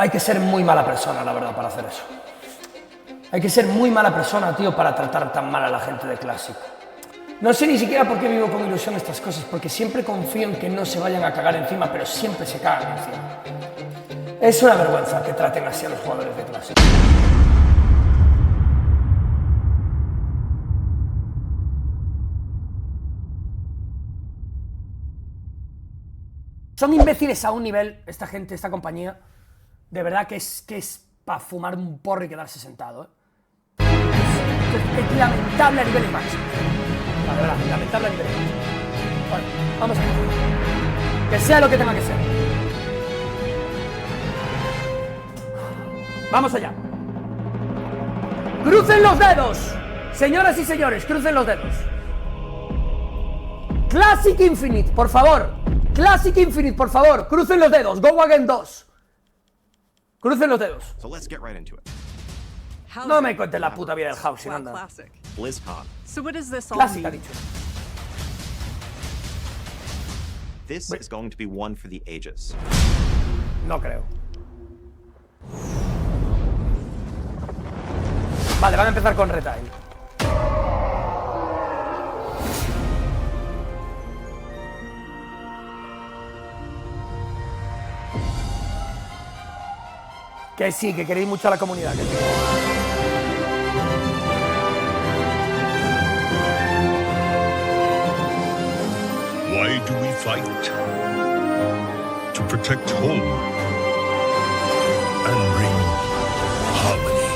Hay que ser muy mala persona, la verdad, para hacer eso. Hay que ser muy mala persona, tío, para tratar tan mal a la gente de clásico. No sé ni siquiera por qué vivo con ilusión estas cosas, porque siempre confío en que no se vayan a cagar encima, pero siempre se cagan encima. Es una vergüenza que traten así a los jugadores de clásico. Son imbéciles a un nivel, esta gente, esta compañía, de verdad que es para fumar un porro y quedarse sentado, ¿eh? Es lamentable a niveles máximos. La verdad, lamentable a niveles máximos. Bueno, vamos a ver. Que sea lo que tenga que ser. Vamos allá. ¡Crucen los dedos! Señoras y señores, crucen los dedos. Classic Infinite, por favor. Classic Infinite, por favor. Crucen los dedos. Go Again 2. Crucen los dedos. So let's get right into it. No me cuentes la puta vida del housing, anda. BlizzCon. So what does this all Classic ha mean? dicho. This is going to be one for the ages. No creo. Vale, van a empezar con retail. Que sí, que queréis mucho a la comunidad. Que sí. Why do we fight? To protect home and bring harmony.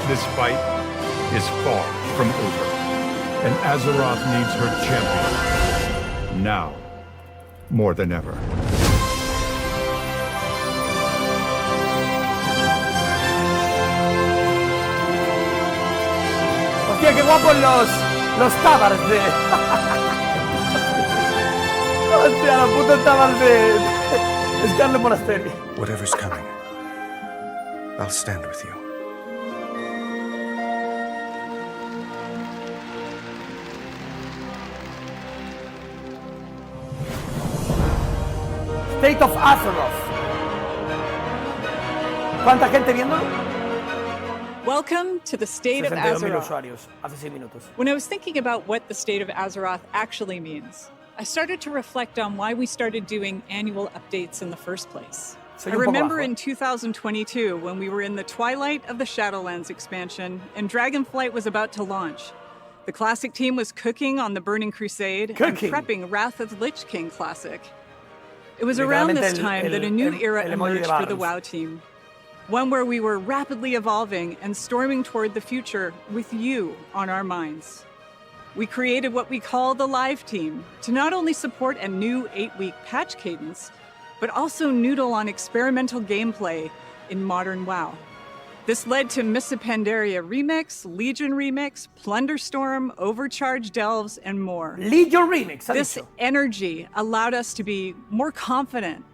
This fight is far from over, and Azeroth needs her champion. Now, more than ever. Hostia, qué guapos los tabars de... Hostia, los putos tabars de... Scarlet Monastery. Whatever's coming, I'll stand with you. State of Azeroth. ¿Cuánta gente viendo? Welcome to the State of 62.000 Azeroth. usuarios, hace 6 minutos. When I was thinking about what the State of Azeroth actually means, I started to reflect on why we started doing annual updates in the first place. Soy I un poco remember bajo. in 2022 when we were in the twilight of the Shadowlands expansion and Dragonflight was about to launch. The Classic team was cooking on the Burning Crusade Cooking. and prepping Wrath of Lich King Classic. It was around this time that a new era el emoji de emerged for the Barnes. WoW team. One where we were rapidly evolving and storming toward the future with you on our minds. We created what we call the Live Team to not only support a new 8-week patch cadence, but also noodle on experimental gameplay in modern WoW. This led to Mists of Pandaria Remix, Legion Remix, Plunderstorm, Overcharge Delves, and more. Legion Remix, ha This dicho. energy allowed us to be more confident,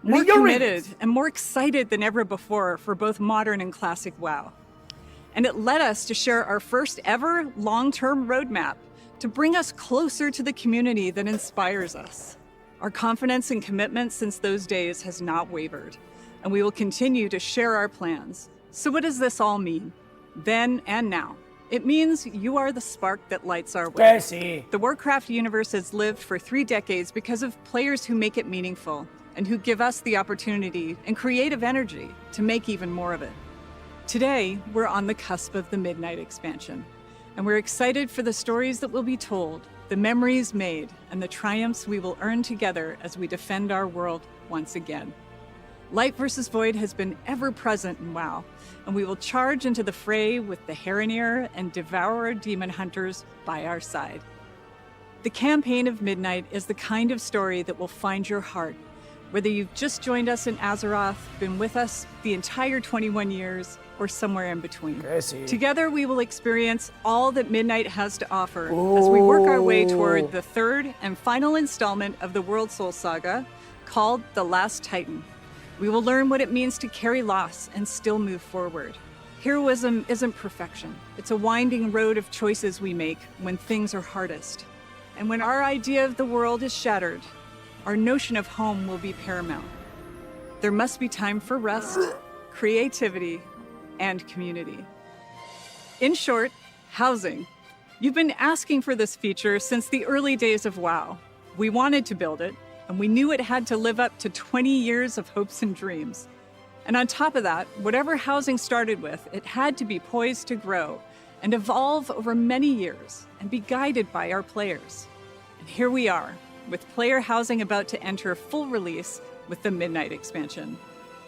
more Legion committed, Remix. and more excited than ever before for both modern and classic WoW. And it led us to share our first ever long-term roadmap to bring us closer to the community that inspires us. Our confidence and commitment since those days has not wavered, and we will continue to share our plans. So what does this all mean? Then and now. It means you are the spark that lights our way. Que sí. The Warcraft universe has lived for 3 decades because of players who make it meaningful and who give us the opportunity and creative energy to make even more of it. Today, we're on the cusp of the Midnight expansion, and we're excited for the stories that will be told, the memories made, and the triumphs we will earn together as we defend our world once again. Light versus Void has been ever present in WoW, and we will charge into the fray with the Heronir and Devourer Demon Hunters by our side. The campaign of Midnight is the kind of story that will find your heart, whether you've just joined us in Azeroth, been with us the entire 21 years, or somewhere in between. Que sí. Together we will experience all that Midnight has to offer as we work our way toward the 3rd and final installment of the World Soul Saga, called The Last Titan. We will learn what it means to carry loss and still move forward. Heroism isn't perfection. It's a winding road of choices we make when things are hardest. And when our idea of the world is shattered, our notion of home will be paramount. There must be time for rest, creativity, and community. In short, housing. You've been asking for this feature since the early days of WoW. We wanted to build it, and we knew it had to live up to 20 years of hopes and dreams. And on top of that, whatever housing started with, it had to be poised to grow and evolve over many years and be guided by our players. And here we are, with player housing about to enter full release with the Midnight expansion.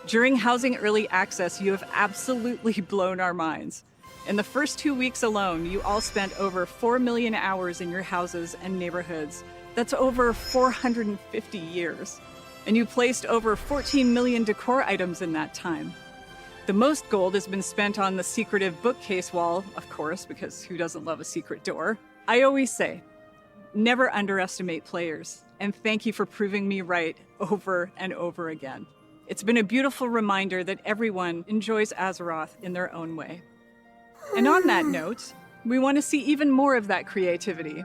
During Housing Early Access, you have absolutely blown our minds. In the first 2 weeks alone, you all spent over 4 million hours in your houses and neighborhoods. That's over 450 years. And you placed over 14 million decor items in that time. The most gold has been spent on the secretive bookcase wall, of course, because who doesn't love a secret door? I always say, never underestimate players, and thank you for proving me right over and over again. It's been a beautiful reminder that everyone enjoys Azeroth in their own way. And on that note, we want to see even more of that creativity.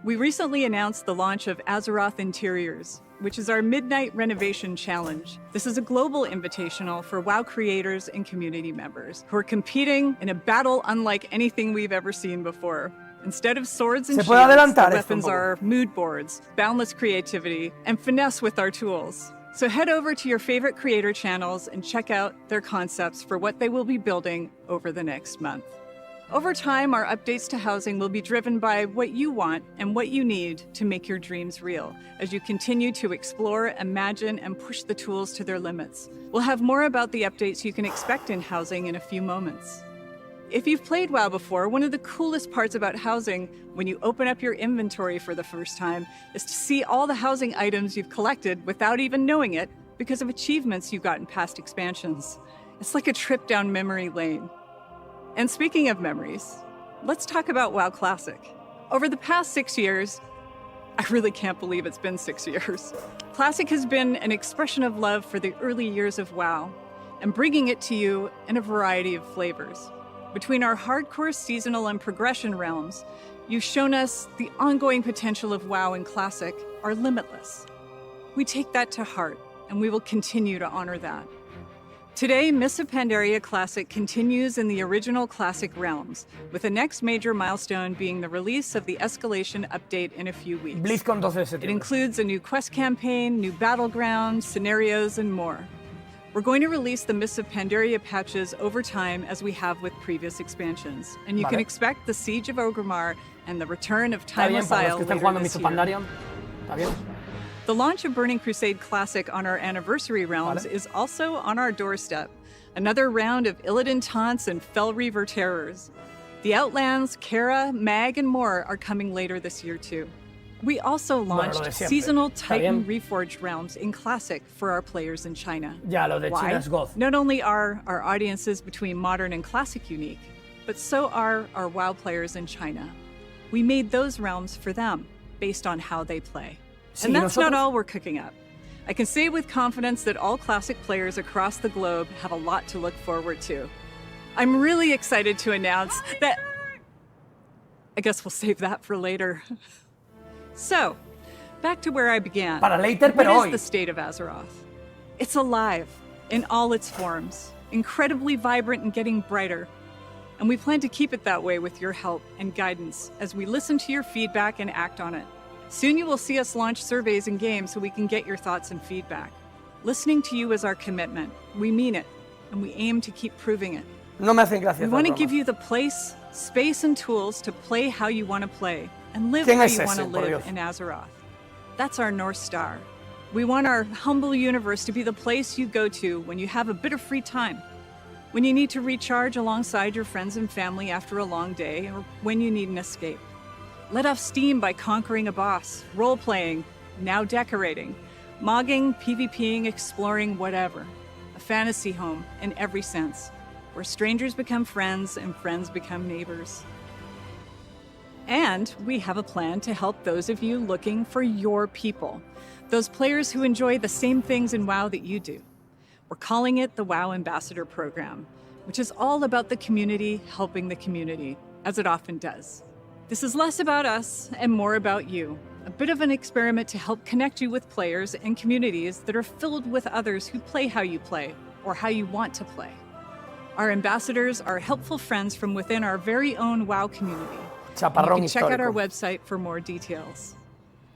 We recently announced the launch of Azeroth Interiors, which is our Midnight Renovation Challenge. This is a global invitational for WoW creators and community members who are competing in a battle unlike anything we've ever seen before. Instead of swords and shields, the weapons are mood boards, boundless creativity, and finesse with our tools. So head over to your favorite creator channels and check out their concepts for what they will be building over the next month. Over time, our updates to housing will be driven by what you want and what you need to make your dreams real as you continue to explore, imagine, and push the tools to their limits. We'll have more about the updates you can expect in housing in a few moments. If you've played WoW before, one of the coolest parts about housing when you open up your inventory for the first time is to see all the housing items you've collected without even knowing it because of achievements you got in past expansions. It's like a trip down memory lane. And speaking of memories, let's talk about WoW Classic. Over the past 6 years, I really can't believe it's been 6 years. Classic has been an expression of love for the early years of WoW and bringing it to you in a variety of flavors. Between our hardcore, seasonal, and progression realms, you've shown us the ongoing potential of WoW and Classic are limitless. We take that to heart, and we will continue to honor that. Today, Mists of Pandaria Classic continues in the original Classic realms, with the next major milestone being the release of the Escalation update in a few weeks. BlizzCon 12 de septiembre. It includes a new quest campaign, new battlegrounds, scenarios, and more. We're going to release the Mists of Pandaria patches over time as we have with previous expansions, and you can expect the Siege of Orgrimmar and the return of Timeless Isle later this year. The launch of Burning Crusade Classic on our anniversary realms is also on our doorstep. Another round of Illidan taunts and Fel Reaver terrors. The Outlands, Kara, Mag, and more are coming later this year too. We also launched seasonal Titan Reforged realms in Classic for our players in China. Why? Not only are our audiences between modern and Classic unique, but so are our WoW players in China. We made those realms for them, based on how they play. And that's not all we're cooking up. I can say with confidence that all Classic players across the globe have a lot to look forward to. I'm really excited to announce that... I guess we'll save that for later. So, back to where I began. What is the state of Azeroth? It's alive, in all its forms, incredibly vibrant and getting brighter. And we plan to keep it that way with your help and guidance as we listen to your feedback and act on it. Soon you will see us launch surveys in games so we can get your thoughts and feedback. Listening to you is our commitment. We mean it, and we aim to keep proving it. We want to give you the place, space, and tools to play how you want to play, and live how you want to live in Azeroth. That's our North Star. We want our humble universe to be the place you go to when you have a bit of free time, when you need to recharge alongside your friends and family after a long day, or when you need an escape. Let off steam by conquering a boss, role-playing, now decorating, mogging, PvPing, exploring, whatever. A fantasy home in every sense, where strangers become friends and friends become neighbors. And we have a plan to help those of you looking for your people, those players who enjoy the same things in WoW that you do. We're calling it the WoW Ambassador Program, which is all about the community helping the community, as it often does. This is less about us and more about you, a bit of an experiment to help connect you with players and communities that are filled with others who play how you play or how you want to play. Our ambassadors are helpful friends from within our very own WoW community. Chaparrón You can check out our histórico. website for more details.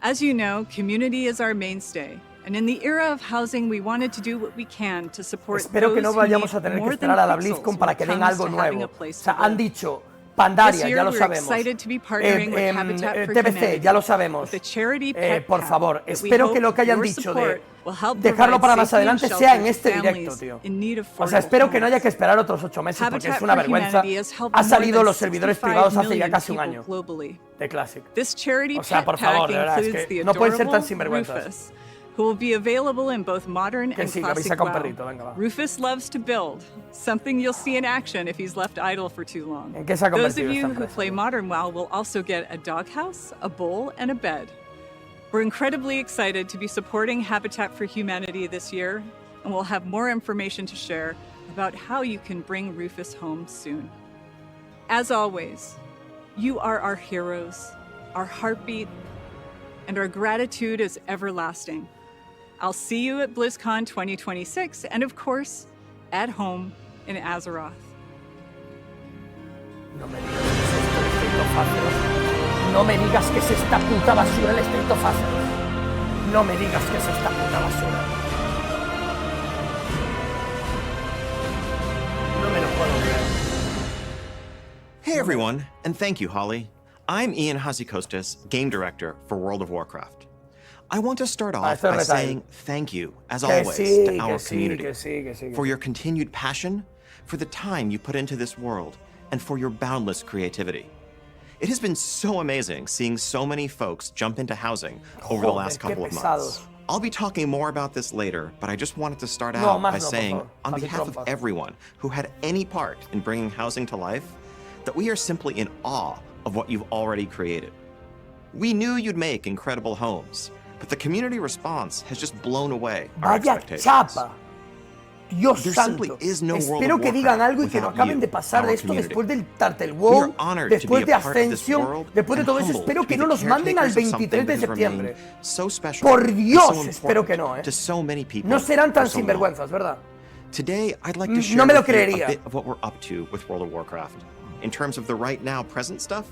As you know, community is our mainstay, and in the era of housing, we wanted to do what we can to support Espero que no those who vayamos a need tener que more than esperar a la pixels BlizzCon para que when den it comes algo to having nuevo. a O place sea, to han live. dicho Pandaria, This year, ya lo we're sabemos. excited to be partnering with Habitat for TBC, Humanity, ya lo sabemos. with the charity pet Por pack favor, that we espero que hope lo que hayan your dicho de support will help dejarlo provide para más safety and adelante sea en shelter este to directo, families tío. in need of O sea, affordable espero que no haya homes. que esperar otros 8 meses porque Habitat es una for vergüenza. Humanity has helped Ha more salido than los servidores 65 privados hace ya million casi un people año globally. de Classic. This charity O sea, pet por favor, pack de verdad, es includes que the no pueden ser tan adorable sinvergüenzas. Rufus, who will be available in both modern Que and sí, que habéis classic sacado un WoW. perrito, venga, va. Rufus loves to build, something you'll see in action if he's left idle for too long. ¿En qué se ha Those convertido of you esta who empresa, play tío? modern WoW will also get a doghouse, a bowl, and a bed. We're incredibly excited to be supporting Habitat for Humanity this year, and we'll have more information to share about how you can bring Rufus home soon. As always, you are our heroes, our heartbeat, and our gratitude is everlasting. I'll see you at BlizzCon 2026 and, of course, at home in Azeroth. No me digas que es esto el State of Azeroth. No me digas que es esta puta basura el State of Azeroth. No me digas que es esta puta basura. No me lo puedo creer. Hey everyone, and thank you, Holly. I'm Ian Hazzikostas, Game Director for World of Warcraft. I want to start off esto es by retail. saying thank you, as Que always, sí, to que our sí, community que sí, que sí, que for sí. your continued passion, for the time you put into this world, and for your boundless creativity. It has been so amazing seeing so many folks jump into housing over the Joder, last qué couple of pesados. months. I'll be talking more about this later, but I just wanted to start No, out más by no, por saying, favor. on Así behalf of trompas. everyone who had any part in bringing housing to life, that we are simply in awe of what you've already created. We knew you'd make incredible homes, but the community response has just blown away our Vaya expectations. chapa. Dios There santo. simply is no World Espero of que digan Warcraft algo y que no without acaben you, de pasar our de esto community. después del Turtle We Wow, are honored to después be de a part of this Ascension, world después de and todo eso. humbled Espero to que be no the nos manden al caretakers of something 23 de that has septiembre. remained so special Por and Dios, so espero que important no, to so many people No serán tan for so long. sinvergüenzas, ¿verdad? Today, I'd like No to share me lo with you a creería. bit of what we're up to with World of Warcraft. In terms of the right now present stuff,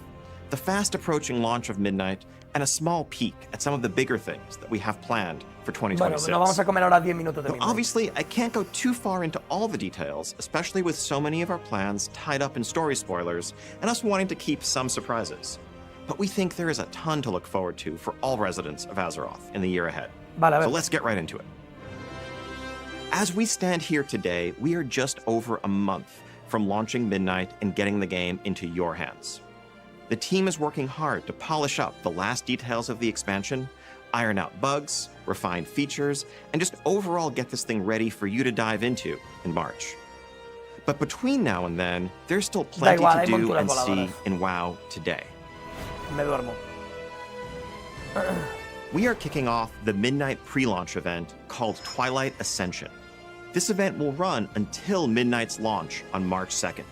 the fast approaching launch of Midnight, and a small peek at some of the bigger things that we have planned for Bueno, 2026. nos vamos a comer ahora 10 minutos de Now, Midnight. obviously, I can't go too far into all the details, especially with so many of our plans tied up in story spoilers and us wanting to keep some surprises. But we think there is a ton to look forward to for all residents of Azeroth in the year ahead. Vale, a ver. So let's get right into it. As we stand here today, we are just over a month from launching Midnight and getting the game into your hands. The team is working hard to polish up the last details of the expansion, iron out bugs, refine features, and just overall get this thing ready for you to dive into in March. But between now and then, there's still plenty igual, to hay do monturas and see voladoras. in WoW today. Me duermo. We are kicking off the Midnight pre-launch event called Twilight Ascension. This event will run until Midnight's launch on March 2nd.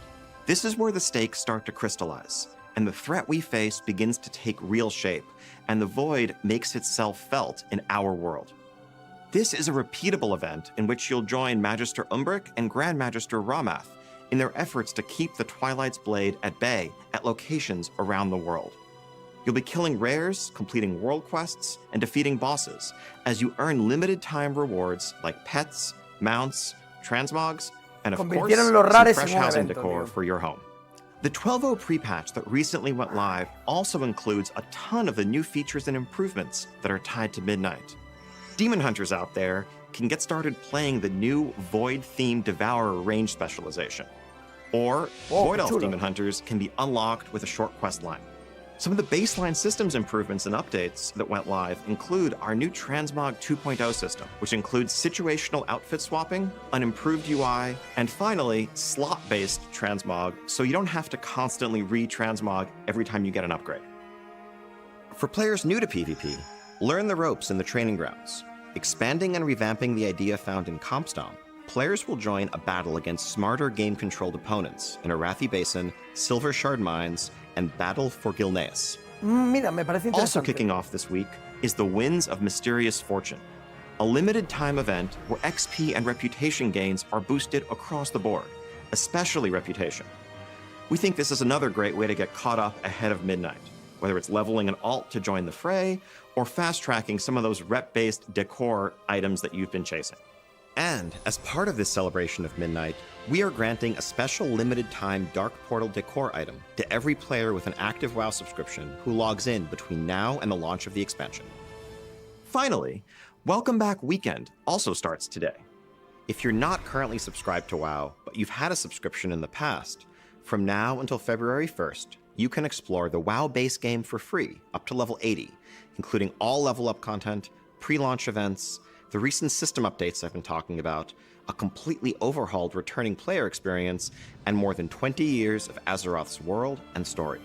This is where the stakes start to crystallize, and the threat we face begins to take real shape, and the void makes itself felt in our world. This is a repeatable event in which you'll join Magister Umbric and Grand Magister Ramath in their efforts to keep the Twilight's blade at bay at locations around the world. You'll be killing rares, completing world quests, and defeating bosses as you earn limited time rewards like pets, mounts, transmogs, and of course, Convirtieron los some rares fresh en un housing evento, decor tío. for your home. The 12.0 pre-patch that recently went live also includes a ton of the new features and improvements that are tied to Midnight. Demon Hunters out there can get started playing the new Void-themed Devourer range specialization. Or Void Elf chulo. Demon Hunters can be unlocked with a short quest line. Some of the baseline systems improvements and updates that went live include our new Transmog 2.0 system, which includes situational outfit swapping, an improved UI, and finally, slot-based transmog, so you don't have to constantly re-transmog every time you get an upgrade. For players new to PvP, learn the ropes in the training grounds, expanding and revamping the idea found in Comp Stomp, players will join a battle against smarter game-controlled opponents in Arathi Basin, Silver Shard Mines, and Battle for Gilneas. Mira, me parece interesante. Also kicking off this week is the Winds of Mysterious Fortune, a limited-time event where XP and reputation gains are boosted across the board, especially reputation. We think this is another great way to get caught up ahead of midnight, whether it's leveling an alt to join the fray or fast-tracking some of those rep-based decor items that you've been chasing. And as part of this celebration of midnight, we are granting a special limited-time Dark Portal decor item to every player with an active WoW subscription who logs in between now and the launch of the expansion. Finally, Welcome Back Weekend also starts today. If you're not currently subscribed to WoW, but you've had a subscription in the past, from now until February 1st, you can explore the WoW base game for free up to level 80, including all level up content, pre-launch events, the recent system updates I've been talking about, a completely overhauled returning player experience, and more than 20 years of Azeroth's world and story.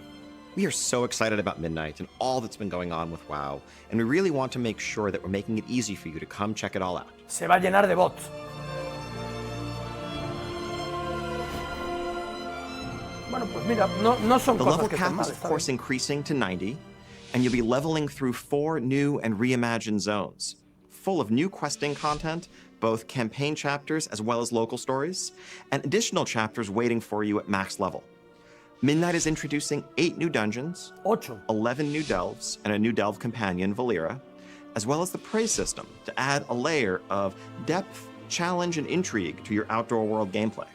We are so excited about Midnight and all that's been going on with WoW, and we really want to make sure that we're making it easy for you to come check it all out. Se va a llenar de bots. Bueno, pues mira, no son The cosas level que cap estén mal, is of está course bien. increasing to 90, and you'll be leveling through 4 new and reimagined zones, full of new questing content, both campaign chapters as well as local stories, and additional chapters waiting for you at max level. Midnight is introducing 8 new dungeons, 11 new delves, and a new delve companion, Valera, as well as the praise system to add a layer of depth, challenge, and intrigue to your outdoor world gameplay.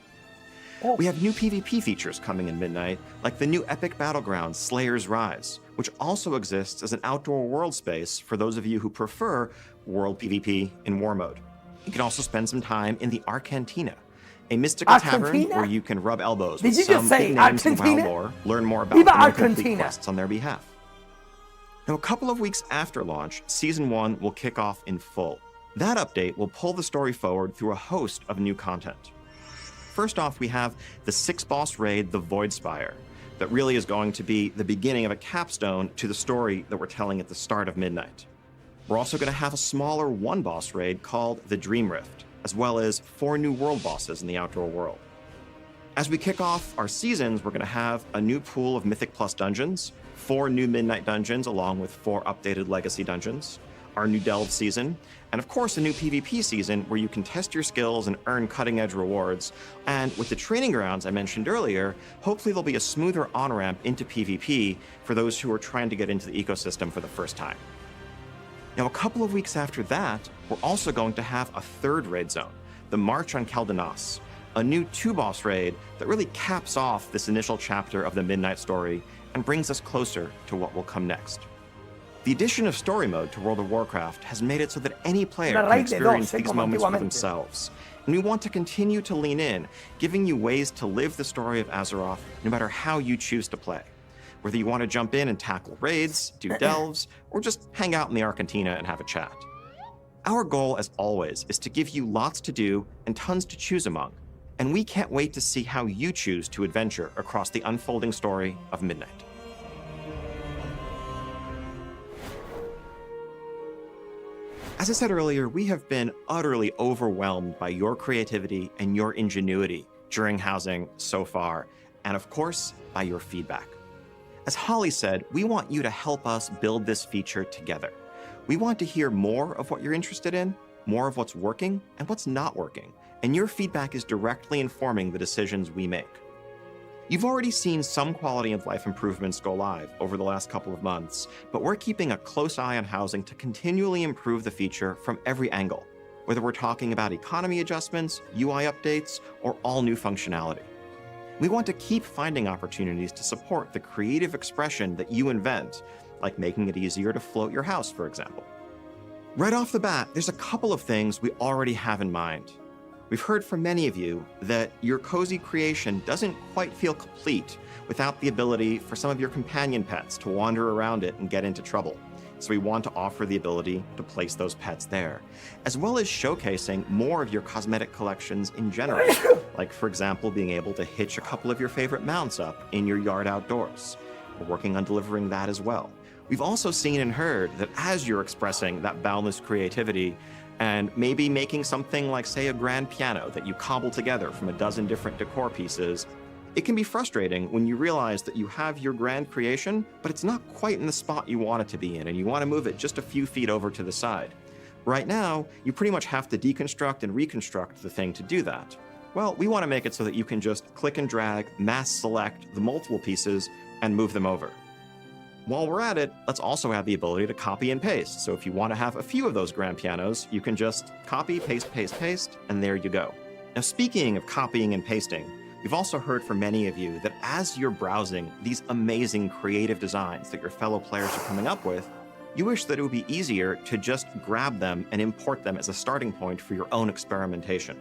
We have new PvP features coming in Midnight, like the new epic battleground Slayer's Rise, which also exists as an outdoor world space for those of you who prefer world PvP in war mode. You can also spend some time in the Arcantina, a mystical tavern where you can rub elbows with some big names in WoW lore, learn more about them, and complete quests on their behalf. Now, a couple of weeks after launch, Season 1 will kick off in full. That update will pull the story forward through a host of new content. First off, we have the 6-boss raid, the Voidspire, that really is going to be the beginning of a capstone to the story that we're telling at the start of Midnight. We're also going to have a smaller 1-boss raid called the Dream Rift, as well as 4 new world bosses in the outdoor world. As we kick off our seasons, we're going to have a new pool of Mythic Plus dungeons, 4 new Midnight dungeons along with 4 updated Legacy dungeons, our new Delve season, and of course a new PvP season where you can test your skills and earn cutting-edge rewards. And with the training grounds I mentioned earlier, hopefully there'll be a smoother on-ramp into PvP for those who are trying to get into the ecosystem for the first time. Now, a couple of weeks after that, we're also going to have a 3rd raid zone, the March on Caldenas, a new 2-boss raid that really caps off this initial chapter of the Midnight story and brings us closer to what will come next. The addition of story mode to World of Warcraft has made it so that any player can experience these moments for themselves. And we want to continue to lean in, giving you ways to live the story of Azeroth no matter how you choose to play. Whether you want to jump in and tackle raids, do delves, or just hang out in the Arcantina and have a chat. Our goal, as always, is to give you lots to do and tons to choose among. And we can't wait to see how you choose to adventure across the unfolding story of Midnight. As I said earlier, we have been utterly overwhelmed by your creativity and your ingenuity during housing so far, and of course, by your feedback. As Holly said, we want you to help us build this feature together. We want to hear more of what you're interested in, more of what's working and what's not working, and your feedback is directly informing the decisions we make. You've already seen some quality of life improvements go live over the last couple of months, but we're keeping a close eye on housing to continually improve the feature from every angle, whether we're talking about economy adjustments, UI updates, or all new functionality. We want to keep finding opportunities to support the creative expression that you invent, like making it easier to float your house, for example. Right off the bat, there's a couple of things we already have in mind. We've heard from many of you that your cozy creation doesn't quite feel complete without the ability for some of your companion pets to wander around it and get into trouble. So we want to offer the ability to place those pets there, as well as showcasing more of your cosmetic collections in general, like for example, being able to hitch a couple of your favorite mounts up in your yard outdoors. We're working on delivering that as well. We've also seen and heard that as you're expressing that boundless creativity and maybe making something like, say, a grand piano that you cobble together from a dozen different decor pieces. It can be frustrating when you realize that you have your grand creation, but it's not quite in the spot you want it to be in, and you want to move it just a few feet over to the side. Right now, you pretty much have to deconstruct and reconstruct the thing to do that. Well, we want to make it so that you can just click and drag, mass select the multiple pieces, and move them over. While we're at it, let's also have the ability to copy and paste. So if you want to have a few of those grand pianos, you can just copy, paste, paste, paste, and there you go. Now, speaking of copying and pasting, we've also heard from many of you that as you're browsing these amazing creative designs that your fellow players are coming up with, you wish that it would be easier to just grab them and import them as a starting point for your own experimentation.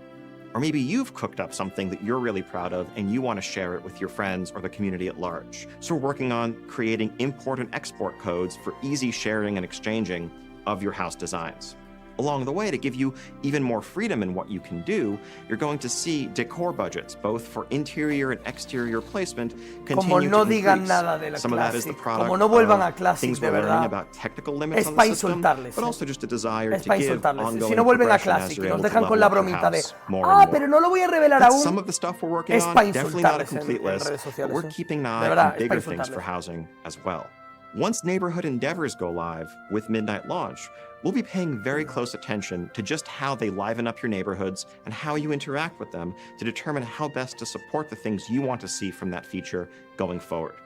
Or maybe you've cooked up something that you're really proud of and you want to share it with your friends or the community at large. So we're working on creating import and export codes for easy sharing and exchanging of your house designs. Along the way, to give you even more freedom in what you can do, you're going to see decor budgets, both for interior and exterior placement, continue to increase. Some of that is the product of things we're learning about technical limits on the system, but also just a desire to give ongoing progression as you're able to level up your house more and more. That's some of the stuff we're working on, definitely not a complete list, but we're keeping an eye on bigger things for housing as well. Once neighborhood endeavors go live with Midnight launch, we'll be paying very close attention to just how they liven up your neighborhoods and how you interact with them to determine how best to support the things you want to see from that feature going forward.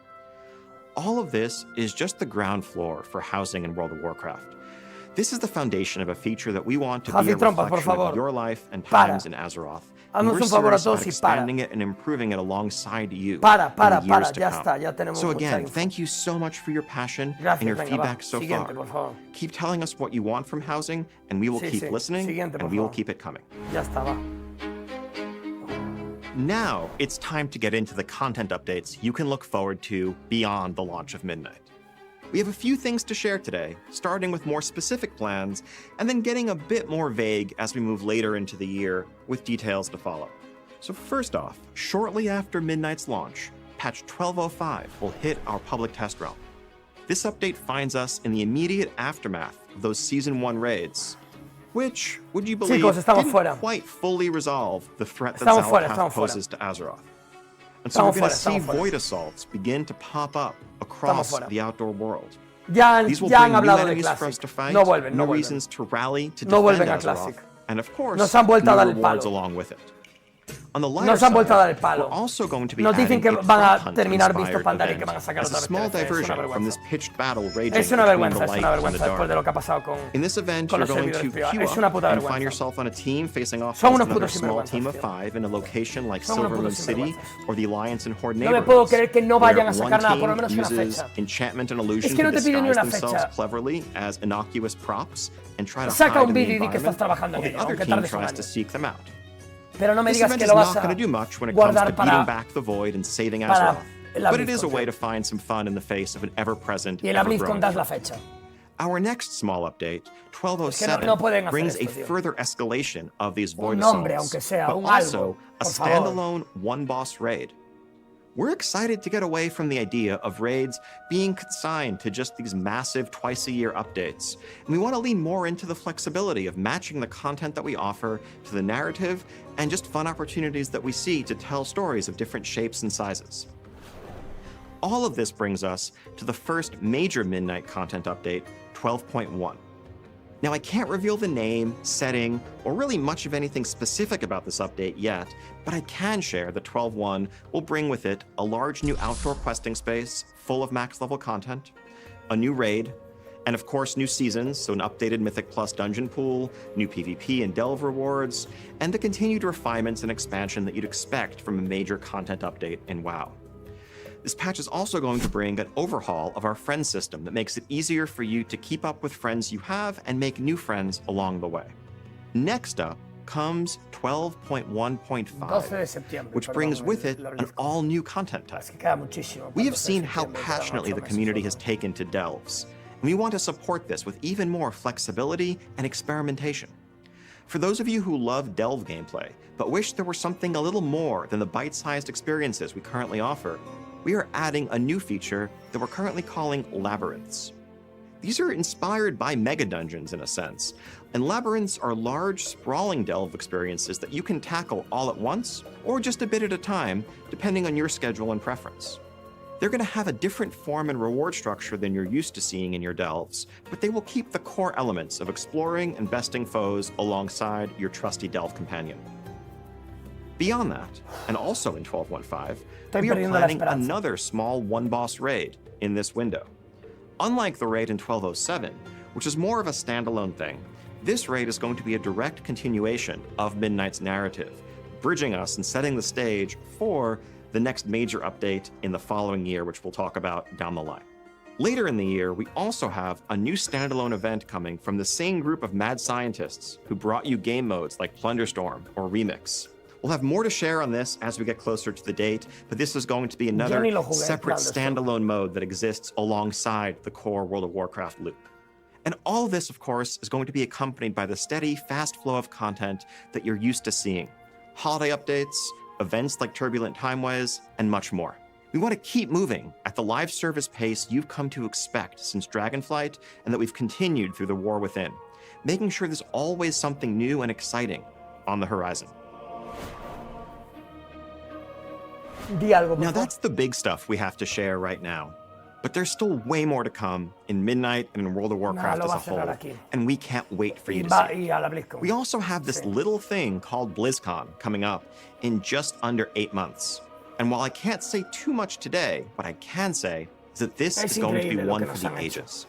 All of this is just the ground floor for housing in World of Warcraft. This is the foundation of a feature that we want to be a reflection of your life and times in Azeroth. And we're serious about expanding it and improving it alongside you in the years to come. So again, thank you so much for your passion and your feedback so far. Keep telling us what you want from housing, and we will keep listening, and we will keep it coming. Now it's time to get into the content updates you can look forward to beyond the launch of Midnight. We have a few things to share today, starting with more specific plans, and then getting a bit more vague as we move later into the year with details to follow. So first off, shortly after Midnight's launch, patch 1205 will hit our public test realm. This update finds us in the immediate aftermath of those Season 1 raids, which, would you believe, didn't quite fully resolve the threat that Xal'atath poses to Azeroth. And so we're going to see void assaults begin to pop up across the outdoor world. These will bring new enemies for us to fight, new reasons to rally to defend Azeroth, and of course, new rewards along with it. On the lighter side, we're also going to be adding a prop hunt inspired event as a small diversion from this pitched battle raging between the light and the dark. In this event, you're going to queue up and find yourself on a team facing off against another small team of 5 in a location like Silvermoon City or the Alliance and Horde neighborhoods, where one team uses enchantment and illusion to disguise themselves cleverly as innocuous props and try to hide in the environment, while the other team tries to seek them out. Pero no me this digas event que is lo not vas a going to do much when it comes to beating back the void and saving Azeroth, but it is a way to find some fun in the face of an ever-present, ever-growing threat. Our next small update, 1207, brings a further escalation of these void assaults, but also a standalone one-boss raid. We're excited to get away from the idea of raids being consigned to just these massive twice-a-year updates, and we want to lean more into the flexibility of matching the content that we offer to the narrative and just fun opportunities that we see to tell stories of different shapes and sizes. All of this brings us to the first major Midnight content update, 12.1. Now, I can't reveal the name, setting, or really much of anything specific about this update yet, but I can share that 12.1 will bring with it a large new outdoor questing space full of max-level content, a new raid, and of course new seasons, so an updated Mythic Plus dungeon pool, new PvP and Delve rewards, and the continued refinements and expansion that you'd expect from a major content update in WoW. This patch is also going to bring an overhaul of our friend system that makes it easier for you to keep up with friends you have and make new friends along the way. Next up comes 12.1.5, which brings with it an all-new content type. We have seen how passionately the community has taken to Delves, and we want to support this with even more flexibility and experimentation. For those of you who love Delve gameplay, but wish there were something a little more than the bite-sized experiences we currently offer, we are adding a new feature that we're currently calling Labyrinths. These are inspired by mega dungeons in a sense, and labyrinths are large, sprawling delve experiences that you can tackle all at once or just a bit at a time, depending on your schedule and preference. They're going to have a different form and reward structure than you're used to seeing in your delves, but they will keep the core elements of exploring and besting foes alongside your trusty delve companion. Beyond that, and also in 12.15, we are planning another small one-boss raid in this window. Unlike the raid in 12.07, which is more of a standalone thing, this raid is going to be a direct continuation of Midnight's narrative, bridging us and setting the stage for the next major update in the following year, which we'll talk about down the line. Later in the year, we also have a new standalone event coming from the same group of mad scientists who brought you game modes like Plunderstorm or Remix. We'll have more to share on this as we get closer to the date, but this is going to be another separate standalone mode that exists alongside the core World of Warcraft loop. And all of this, of course, is going to be accompanied by the steady, fast flow of content that you're used to seeing. Holiday updates, events like Turbulent Timeways, and much more. We want to keep moving at the live service pace you've come to expect since Dragonflight and that we've continued through the War Within, making sure there's always something new and exciting on the horizon. Now that's the big stuff we have to share right now, but there's still way more to come in Midnight and in World of Warcraft as a whole, and we can't wait for you to see. We also have this little thing called BlizzCon coming up in just under 8 months. And while I can't say too much today, what I can say is that this is going to be one for the ages.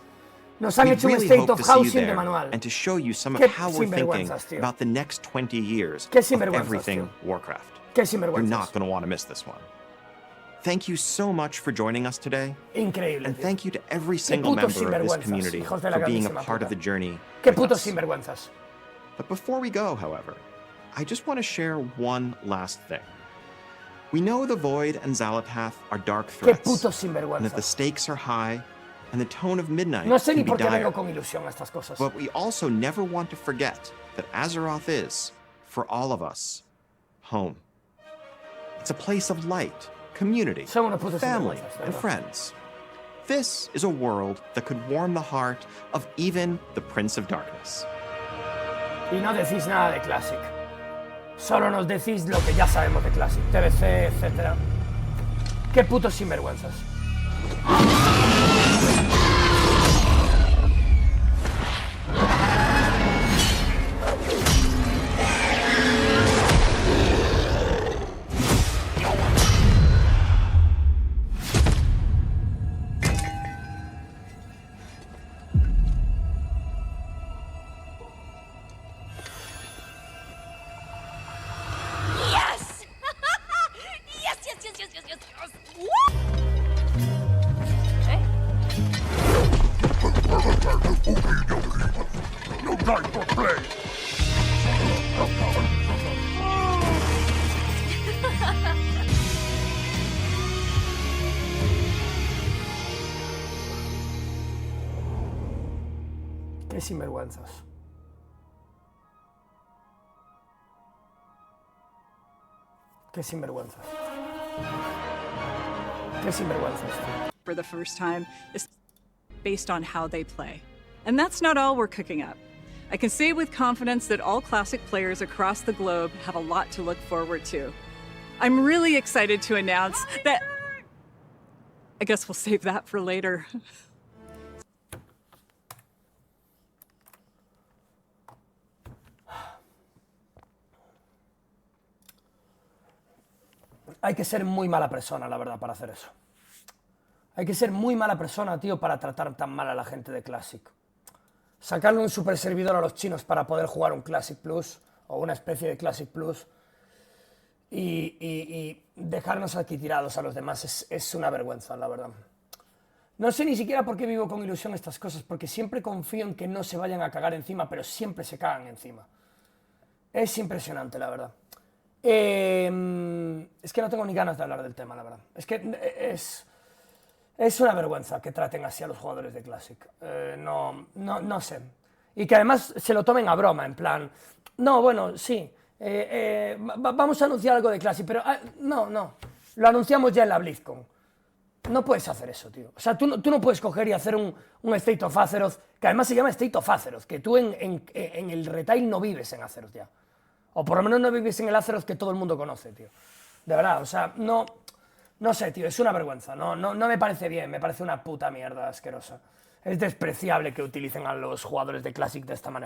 We really hope to see you there and to show you some of how we're thinking about the next 20 years of everything Warcraft. You're not going to want to miss this one. Thank you so much for joining us today. Increíble. And thank you to every single member of this community for being a part of the journey with us. But before we go, however, I just want to share one last thing. We know the Void and Xalatath are dark threats, and that the stakes are high, and the tone of Midnight can be dire. But we also never want to forget that Azeroth is, for all of us, home. It's a place of light, community, family, and friends. This is a world that could warm the heart of even the Prince of Darkness. Y no decís nada de Classic. Solo nos decís lo que ya sabemos de Classic, TBC, etc. ¡Qué putos sinvergüenzas! Qué sinvergüenzas. Qué sinvergüenzas. Qué sinvergüenzas. For the first time is based on how they play. And that's not all we're cooking up. I can say with confidence that all Classic players across the globe have a lot to look forward to. I'm really excited to announce that... I guess we'll save that for later. Hay que ser muy mala persona, la verdad, para hacer eso. Hay que ser muy mala persona, tío, para tratar tan mal a la gente de Classic. Sacarle un super servidor a los chinos para poder jugar un Classic Plus o una especie de Classic Plus y dejarnos aquí tirados a los demás es una vergüenza, la verdad. No sé ni siquiera por qué vivo con ilusión estas cosas, porque siempre confío en que no se vayan a cagar encima, pero siempre se cagan encima. Es impresionante, la verdad. Es que no tengo ni ganas de hablar del tema, la verdad. Es que es una vergüenza que traten así a los jugadores de Classic. No sé. Y que además se lo tomen a broma, en plan... No, bueno, sí. Vamos a anunciar algo de Classic, pero... no. Lo anunciamos ya en la BlizzCon. No puedes hacer eso, tío. O sea, tú no puedes coger y hacer un State of Azeroth, que además se llama State of Azeroth, que tú en el retail no vives en Azeroth ya. O por lo menos no vives en el Azeroth que todo el mundo conoce, tío. De verdad, o sea, no sé, tío, es una vergüenza. No me parece bien, me parece una puta mierda asquerosa. Es despreciable que utilicen a los jugadores de Classic de esta manera.